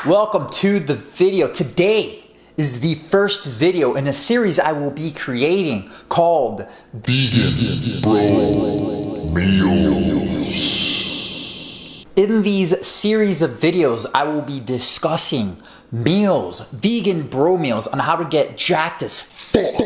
Welcome to the video. Today is the first video in a series I will be creating called Vegan Bro Meals. In these series of videos, I will be discussing meals, vegan bro meals, on how to get jacked as fuck.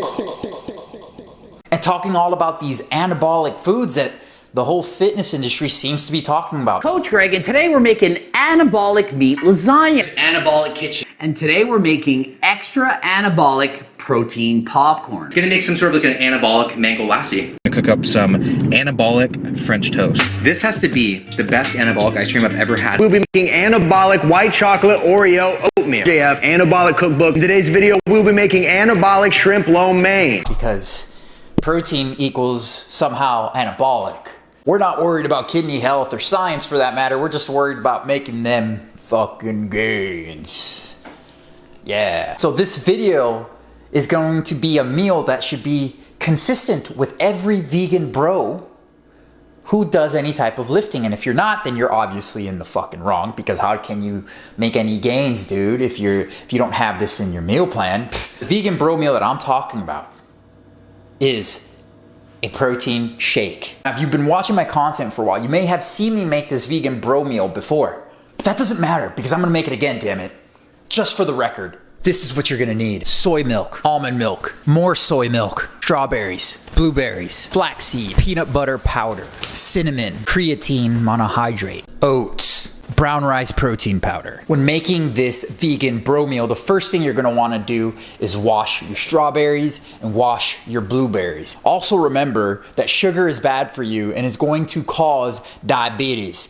And talking all about these anabolic foods that the whole fitness industry seems to be talking about. Coach Greg, and today we're making anabolic meat lasagna. Anabolic kitchen. And today we're making extra anabolic protein popcorn. Gonna make some sort of like an anabolic mango lassi. Gonna cook up some anabolic French toast. This has to be the best anabolic ice cream I've ever had. We'll be making anabolic white chocolate Oreo oatmeal. JF anabolic cookbook. In today's video, we'll be making anabolic shrimp lo mein. Because protein equals somehow anabolic. We're not worried about kidney health or science for that matter. We're just worried about making them fucking gains. Yeah. So this video is going to be a meal that should be consistent with every vegan bro who does any type of lifting. And if you're not, then you're obviously in the fucking wrong, because how can you make any gains, dude, if you don't have this in your meal plan? The vegan bro meal that I'm talking about is a protein shake. Now, if you've been watching my content for a while, you may have seen me make this vegan bro meal before, but that doesn't matter because I'm gonna make it again, damn it. Just for the record, this is what you're gonna need. Soy milk, almond milk, more soy milk, strawberries, blueberries, flaxseed, peanut butter powder, cinnamon, creatine monohydrate, oats, brown rice protein powder. When making this vegan bro meal, the first thing you're gonna wanna do is wash your strawberries and wash your blueberries. Also remember that sugar is bad for you and is going to cause diabetes.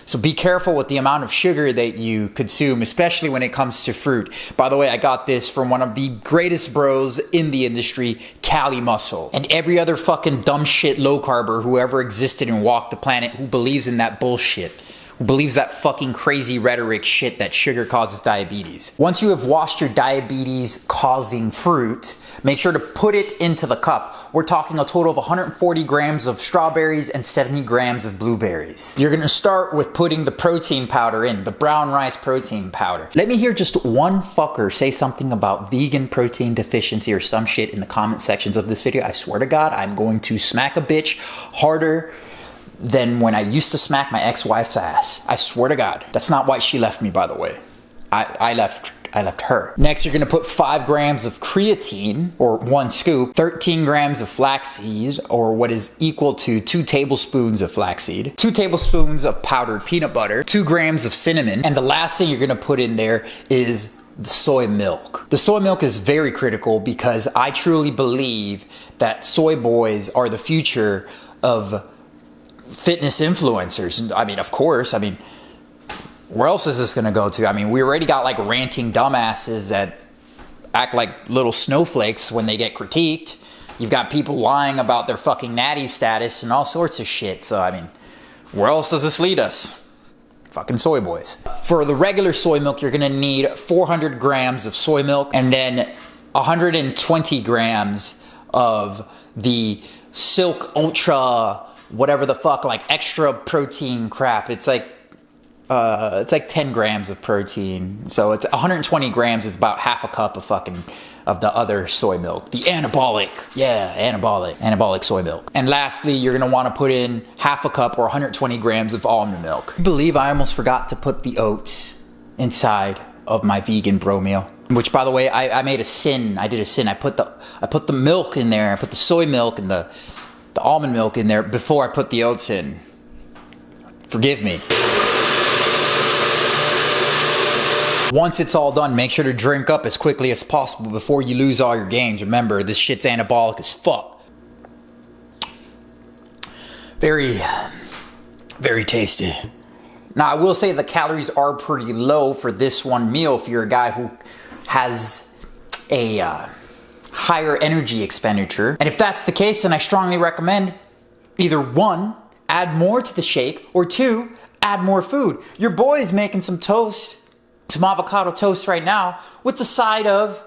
So be careful with the amount of sugar that you consume, especially when it comes to fruit. By the way, I got this from one of the greatest bros in the industry, Cali Muscle. And every other fucking dumb shit low carber who ever existed and walked the planet who believes in that bullshit. Who believes that fucking crazy rhetoric shit that sugar causes diabetes. Once you have washed your diabetes causing fruit, make sure to put it into the cup. We're talking a total of 140 grams of strawberries and 70 grams of blueberries. You're gonna start with putting the protein powder in, the brown rice protein powder. Let me hear just one fucker say something about vegan protein deficiency or some shit in the comment sections of this video. I swear to God, I'm going to smack a bitch harder than when I used to smack my ex-wife's ass. I swear to God. That's not why she left me, by the way. I left her. Next, you're gonna put 5 grams of creatine, or 1 scoop, 13 grams of flaxseed, or what is equal to 2 tablespoons of flaxseed, 2 tablespoons of powdered peanut butter, 2 grams of cinnamon, and the last thing you're gonna put in there is the soy milk. The soy milk is very critical because I truly believe that soy boys are the future of fitness influencers. I mean, of course, I mean, where else is this gonna go to? I mean, we already got like ranting dumbasses that act like little snowflakes when they get critiqued. You've got people lying about their fucking natty status and all sorts of shit. So, I mean, where else does this lead us? Fucking soy boys. For the regular soy milk, you're gonna need 400 grams of soy milk and then 120 grams of the Silk Ultra whatever the fuck, like extra protein crap. It's like 10 grams of protein. So it's 120 grams is about half a cup of the other soy milk. The anabolic, anabolic soy milk. And lastly, you're gonna wanna put in half a cup or 120 grams of almond milk. I believe I almost forgot to put the oats inside of my vegan bro meal. Which, by the way, I made a sin. I did a sin. I put the milk in there. I put the soy milk and the almond milk in there before I put the oats in. Forgive me. Once it's all done, make sure to drink up as quickly as possible before you lose all your gains. Remember, this shit's anabolic as fuck. Very, very tasty. Now, I will say the calories are pretty low for this one meal if you're a guy who has a higher energy expenditure. And if that's the case, then I strongly recommend either 1, add more to the shake, or 2, add more food. Your boy is making some toast, some avocado toast right now, with the side of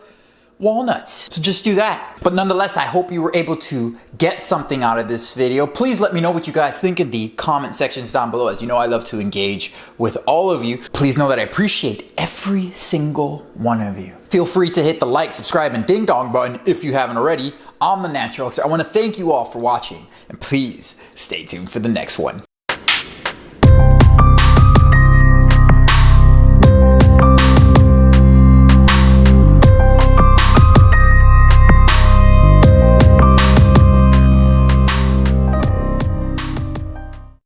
walnuts. So just do that. But nonetheless, I hope you were able to get something out of this video. Please let me know what you guys think in the comment sections down below. As you know, I love to engage with all of you. Please know that I appreciate every single one of you. Feel free to hit the like, subscribe, and ding dong button if you haven't already. I'm the Natural Hulkster. I want to thank you all for watching, and please stay tuned for the next one.